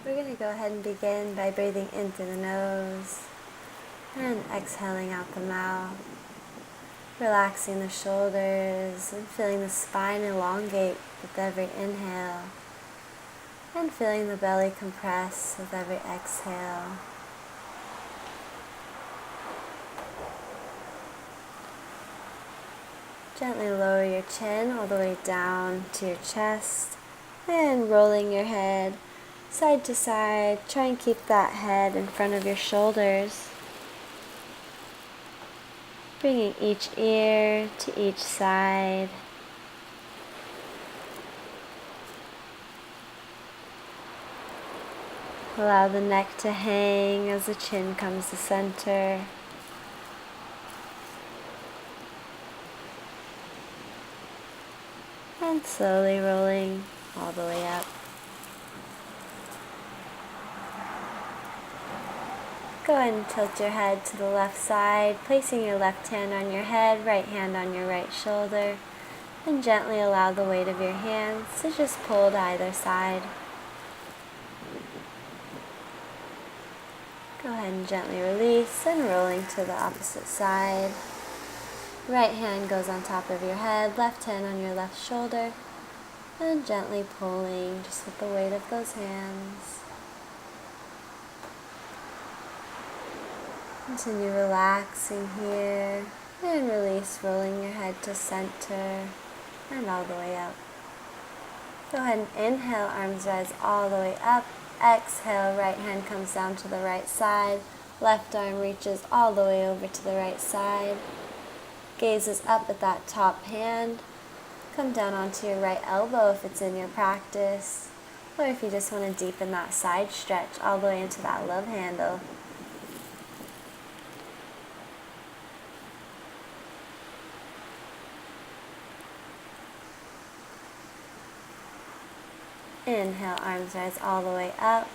We're going to go ahead and begin by breathing in through the nose and exhaling out the mouth, relaxing the shoulders and feeling the spine elongate with every inhale and feeling the belly compress with every exhale. Gently lower your chin all the way down to your chest and rolling your head side to side. Try and keep that head in front of your shoulders. Bringing each ear to each side. Allow the neck to hang as the chin comes to center. And slowly rolling all the way up. Go ahead and tilt your head to the left side, placing your left hand on your head, right hand on your right shoulder, and gently allow the weight of your hands to just pull to either side. Go ahead and gently release and rolling to the opposite side. Right hand goes on top of your head, left hand on your left shoulder, and gently pulling just with the weight of those hands. Continue relaxing here and release, rolling your head to center and all the way up. Go ahead and inhale, arms rise all the way up. Exhale, right hand comes down to the right side. Left arm reaches all the way over to the right side. Gaze is up at that top hand. Come down onto your right elbow if it's in your practice, or if you just want to deepen that side stretch all the way into that love handle. Inhale, arms rise all the way up.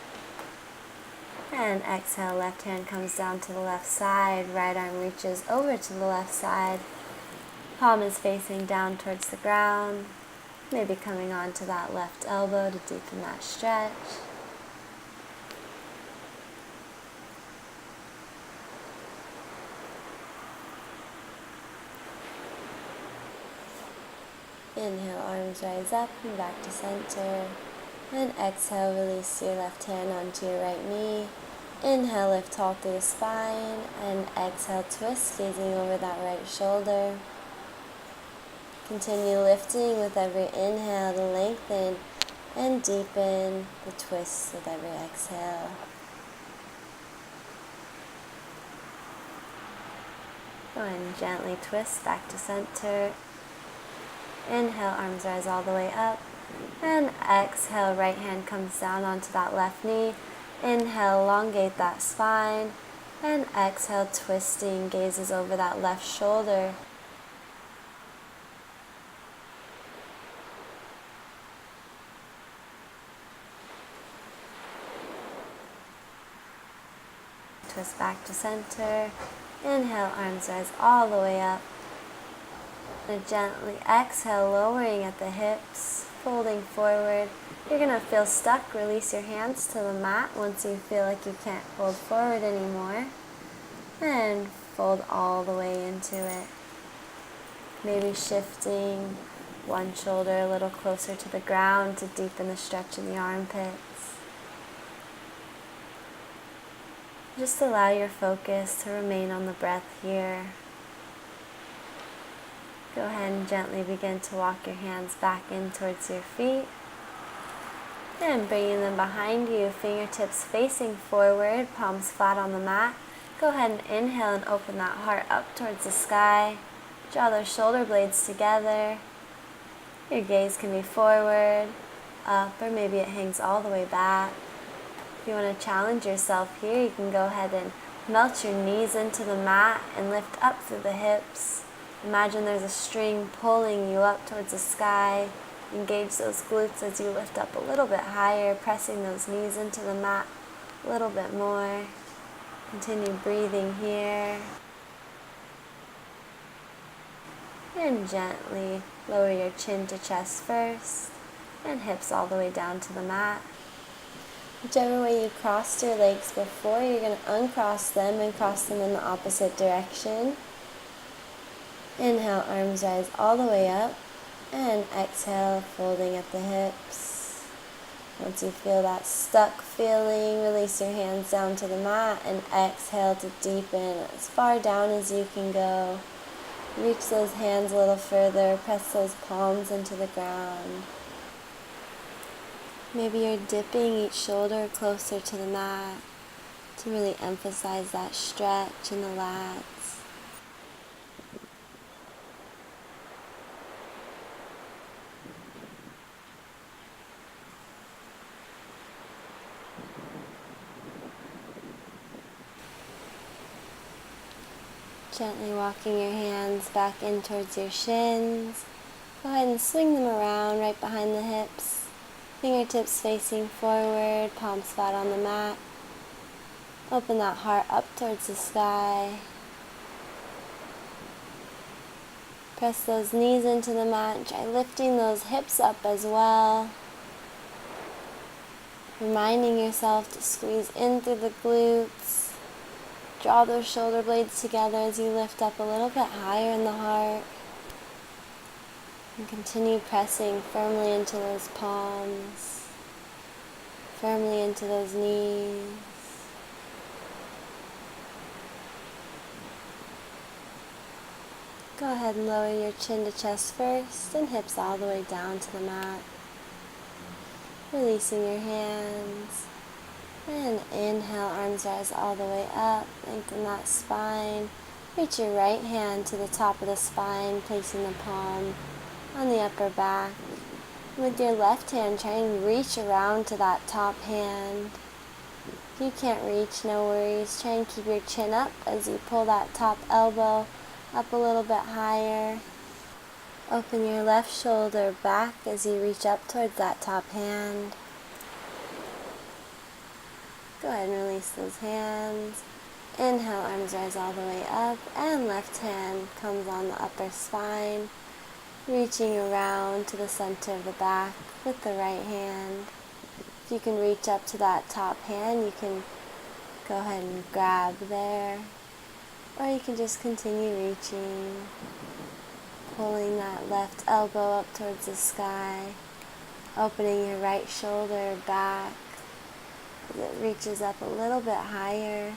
And exhale, left hand comes down to the left side, right arm reaches over to the left side. Palm is facing down towards the ground, maybe coming onto that left elbow to deepen that stretch. Inhale, arms rise up and back to center. And exhale, release your left hand onto your right knee. Inhale, lift tall through the spine. And exhale, twist, gazing over that right shoulder. Continue lifting with every inhale to lengthen and deepen the twists with every exhale. Go ahead and gently twist back to center. Inhale, arms rise all the way up. And exhale, right hand comes down onto that left knee. Inhale, elongate that spine. And exhale, twisting, gazes over that left shoulder. Twist back to center. Inhale, arms rise all the way up. And gently exhale, lowering at the hips, folding forward. You're going to feel stuck. Release your hands to the mat once you feel like you can't fold forward anymore. And fold all the way into it. Maybe shifting one shoulder a little closer to the ground to deepen the stretch in the armpits. Just allow your focus to remain on the breath here. Go ahead and gently begin to walk your hands back in towards your feet. And bringing them behind you, fingertips facing forward, palms flat on the mat. Go ahead and inhale and open that heart up towards the sky. Draw those shoulder blades together. Your gaze can be forward, up, or maybe it hangs all the way back. If you want to challenge yourself here, you can go ahead and melt your knees into the mat and lift up through the hips. Imagine there's a string pulling you up towards the sky. Engage those glutes as you lift up a little bit higher, pressing those knees into the mat a little bit more. Continue breathing here. And gently lower your chin to chest first, and hips all the way down to the mat. Whichever way you crossed your legs before, you're going to uncross them and cross them in the opposite direction. Inhale, arms rise all the way up, and exhale, folding at the hips. Once you feel that stuck feeling, release your hands down to the mat and exhale to deepen as far down as you can go. Reach those hands a little further, press those palms into the ground. Maybe you're dipping each shoulder closer to the mat to really emphasize that stretch in the lats. Gently walking your hands back in towards your shins. Go ahead and swing them around right behind the hips. Fingertips facing forward, palms flat on the mat. Open that heart up towards the sky. Press those knees into the mat. Try lifting those hips up as well. Reminding yourself to squeeze in through the glutes. Draw those shoulder blades together as you lift up a little bit higher in the heart. And continue pressing firmly into those palms, firmly into those knees. Go ahead and lower your chin to chest first and hips all the way down to the mat. Releasing your hands. And inhale, arms rise all the way up, lengthen that spine. Reach your right hand to the top of the spine, placing the palm on the upper back. With your left hand, try and reach around to that top hand. If you can't reach, no worries. Try and keep your chin up as you pull that top elbow up a little bit higher. Open your left shoulder back as you reach up towards that top hand. Go ahead and release those hands. Inhale, arms rise all the way up, and left hand comes on the upper spine, reaching around to the center of the back with the right hand. If you can reach up to that top hand, you can go ahead and grab there, or you can just continue reaching, pulling that left elbow up towards the sky, opening your right shoulder back. It reaches up a little bit higher.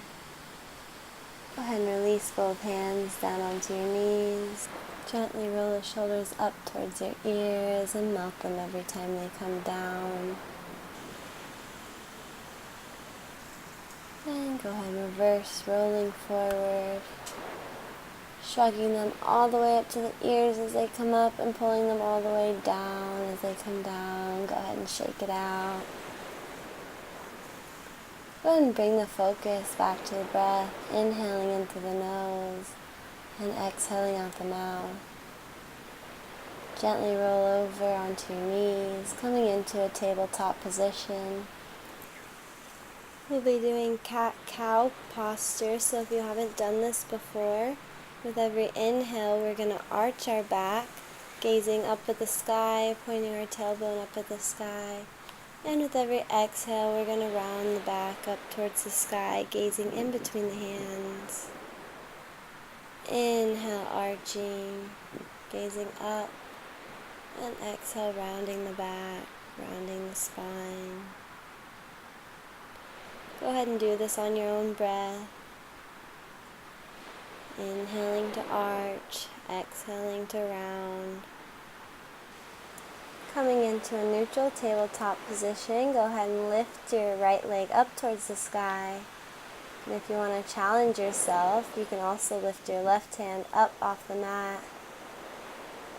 Go ahead and release both hands down onto your knees. Gently roll the shoulders up towards your ears and melt them every time they come down. And go ahead and reverse, rolling forward. Shrugging them all the way up to the ears as they come up and pulling them all the way down as they come down. Go ahead and shake it out. Go ahead and bring the focus back to the breath, inhaling in through the nose and exhaling out the mouth. Gently roll over onto your knees, coming into a tabletop position. We'll be doing cat-cow posture, so if you haven't done this before, with every inhale we're going to arch our back, gazing up at the sky, pointing our tailbone up at the sky. And with every exhale, we're going to round the back up towards the sky, gazing in between the hands. Inhale, arching, gazing up, and exhale, rounding the back, rounding the spine. Go ahead and do this on your own breath. Inhaling to arch, exhaling to round. Coming into a neutral tabletop position, go ahead and lift your right leg up towards the sky. And if you want to challenge yourself, you can also lift your left hand up off the mat.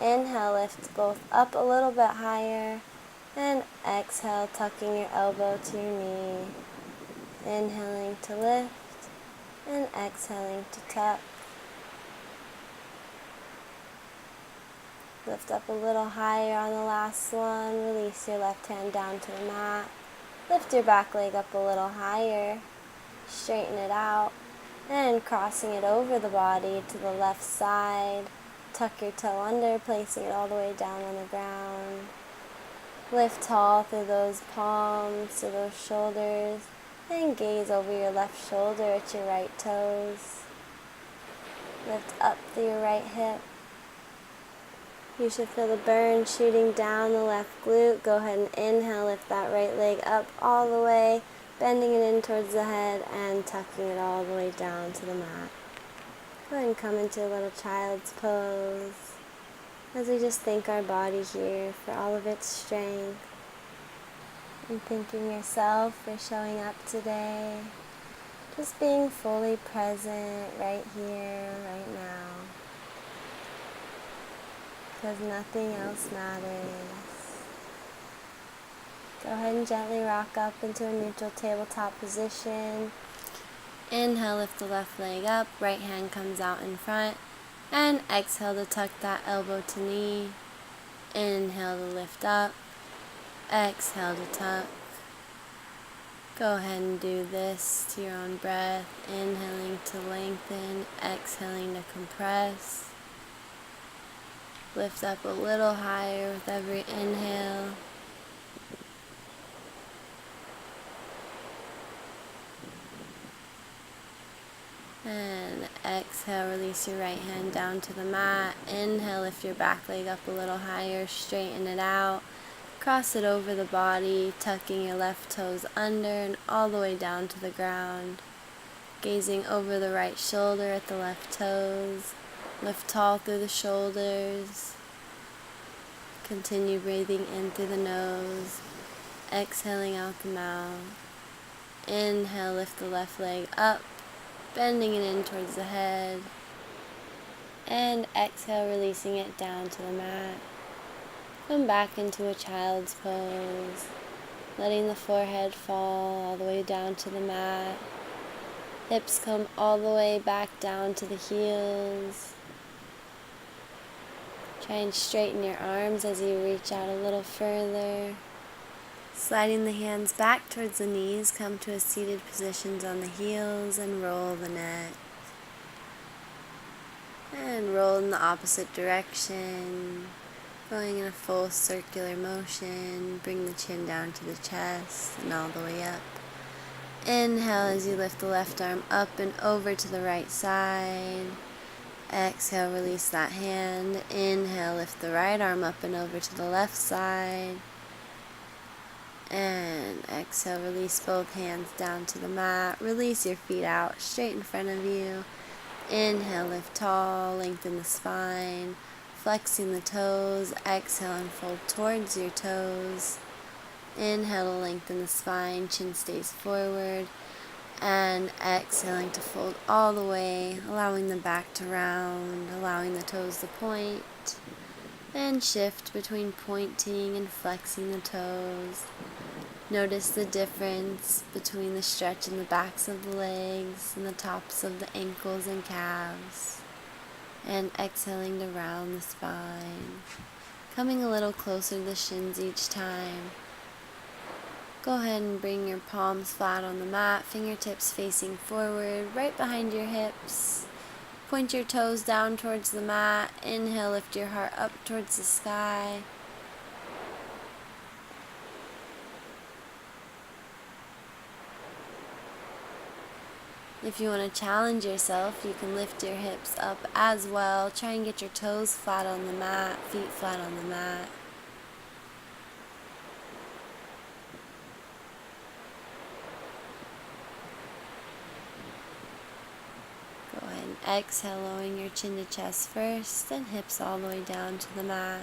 Inhale, lift both up a little bit higher, and exhale, tucking your elbow to your knee. Inhaling to lift, and exhaling to tuck. Lift up a little higher on the last one. Release your left hand down to the mat. Lift your back leg up a little higher. Straighten it out. And crossing it over the body to the left side. Tuck your toe under, placing it all the way down on the ground. Lift tall through those palms to those shoulders. Then gaze over your left shoulder at your right toes. Lift up through your right hip. You should feel the burn shooting down the left glute. Go ahead and inhale, lift that right leg up all the way, bending it in towards the head and tucking it all the way down to the mat. Go ahead and come into a little child's pose as we just thank our body here for all of its strength and thanking yourself for showing up today. Just being fully present right here, right now, because nothing else matters. Go ahead and gently rock up into a neutral tabletop position. Inhale, lift the left leg up, right hand comes out in front, and exhale to tuck that elbow to knee. Inhale to lift up, exhale to tuck. Go ahead and do this to your own breath, inhaling to lengthen, exhaling to compress. Lift up a little higher with every inhale. And exhale, release your right hand down to the mat. Inhale, lift your back leg up a little higher, straighten it out. Cross it over the body, tucking your left toes under and all the way down to the ground. Gazing over the right shoulder at the left toes. Lift tall through the shoulders. Continue breathing in through the nose. Exhaling out the mouth. Inhale, lift the left leg up, bending it in towards the head. And exhale, releasing it down to the mat. Come back into a child's pose, letting the forehead fall all the way down to the mat. Hips come all the way back down to the heels. Try and straighten your arms as you reach out a little further. Sliding the hands back towards the knees, come to a seated position on the heels and roll the neck. And roll in the opposite direction. Going in a full circular motion, bring the chin down to the chest and all the way up. Inhale as you lift the left arm up and over to the right side. Exhale, release that hand. Inhale, lift the right arm up and over to the left side. And exhale, release both hands down to the mat. Release your feet out straight in front of you. Inhale, lift tall, lengthen the spine. Flexing the toes, exhale and fold towards your toes. Inhale to lengthen the spine, chin stays forward. And exhaling to fold all the way, allowing the back to round, allowing the toes to point. And shift between pointing and flexing the toes. Notice the difference between the stretch in the backs of the legs and the tops of the ankles and calves. And exhaling to round the spine, coming a little closer to the shins each time. Go ahead and bring your palms flat on the mat, fingertips facing forward, right behind your hips. Point your toes down towards the mat. Inhale, lift your heart up towards the sky. If you want to challenge yourself, you can lift your hips up as well. Try and get your toes flat on the mat, feet flat on the mat. Go ahead and exhale, lowering your chin to chest first, then hips all the way down to the mat.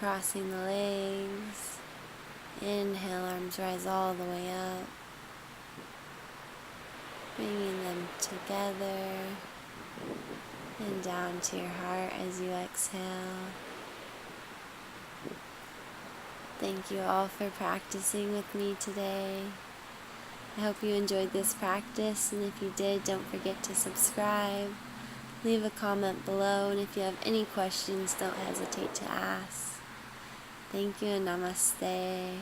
Crossing the legs. Inhale, arms rise all the way up, bringing them together and down to your heart as you exhale. Thank you all for practicing with me today. I hope you enjoyed this practice, and if you did, don't forget to subscribe. Leave a comment below, and if you have any questions, don't hesitate to ask. Thank you and namaste.